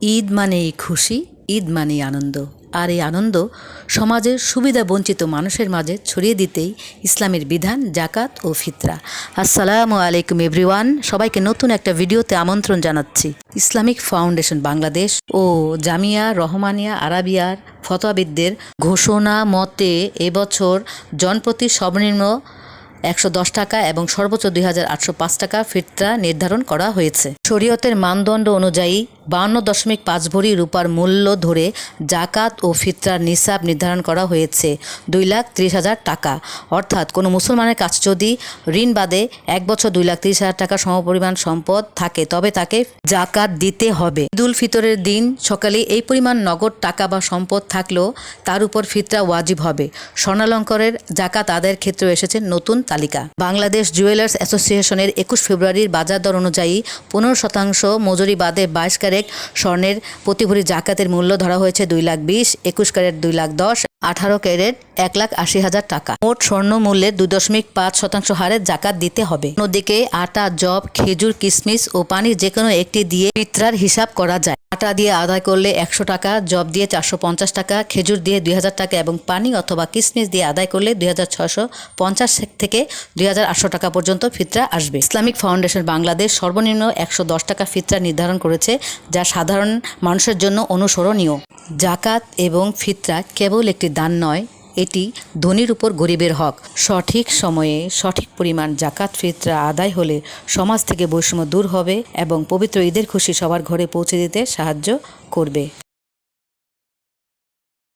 ঈদ মানেই খুশি, ঈদ মানেই আনন্দ। আর এই আনন্দ সমাজের সুবিধা বঞ্চিত মানুষের মাঝে ছড়িয়ে দিতেই ইসলামের বিধান জাকাত ও ফিতরা। আসসালামু আলাইকুম এভরিওয়ান, সবাইকে নতুন একটা ভিডিওতে আমন্ত্রণ জানাচ্ছি। ইসলামিক ফাউন্ডেশন বাংলাদেশ ও জামিয়া রহমানিয়া আরাবিয়ার ফতোয়াবিদদের ঘোষণা মতে এবছর জনপ্রতি সর্বনিম্ন 110 টাকা এবং সর্বোচ্চ 2805 টাকা ফিতরা নির্ধারণ করা হয়েছে। শরীয়তের মানদণ্ড অনুযায়ী 52.5 ভরি রূপার মূল্য ধরে জাকাত ও ফিতরার নিসাব নির্ধারণ করা হয়েছে 2,30,000 টাকা। অর্থাৎ কোনো মুসলমানের কাছে যদি ঋণ বাদে 1 বছর 2,30,000 টাকা সমপরিমাণ সম্পদ থাকে তবে তাকে জাকাত দিতে হবে। ঈদুল ফিতরের দিন সকালে এই পরিমাণ নগদ টাকা বা সম্পদ থাকলেও তার উপর ফিতরা ওয়াজিব হবে। স্বর্ণালঙ্কারের জাকাত আদায়ের ক্ষেত্রে এসেছে নতুন তালিকা। বাংলাদেশ জুয়েলার্স অ্যাসোসিয়েশনের 21 ফেব্রুয়ারির বাজার দর অনুযায়ী 15% মজুরি বাদে 22 ক্যারেট স্বর্ণের প্রতি ভরি জাকাতের মূল্য ধরা হয়েছে 2,20,000, 21 ক্যারেট 2,10,000, 18 ক্যারেট 1,80,000 টাকা। মোট স্বর্ণ মূল্যের 2.5% হারে জাকাত দিতে হবে। অন্যদিকে আটা, জব, খেজুর, কিশমিশ ও পানির যে কোনো একটি দিয়ে ফিতরার হিসাব করা যায়। আটা দিয়ে আদায় করলে 100 টাকা, জব দিয়ে 450 টাকা, খেজুর দিয়ে 2,000 টাকা এবং পানি অথবা কিশমিশ দিয়ে আদায় করলে 2,650 থেকে 2,800 টাকা পর্যন্ত ফিতরা আসবে। ইসলামিক ফাউন্ডেশন বাংলাদেশ সর্বনিম্ন 110 টাকা ফিতরা নির্ধারণ করেছে, যা সাধারণ মানুষের জন্য অনুসরণীয়। জাকাত এবং ফিতরা কেবল একটি দান নয়, এটি ধনীর উপর গরিবের হক। সঠিক সময়ে সঠিক পরিমাণ জাকাত ফিতরা আদায় হলে সমাজ থেকে বৈষম্য দূর হবে এবং পবিত্র ঈদের খুশি সবার ঘরে পৌঁছে দিতে সাহায্য করবে।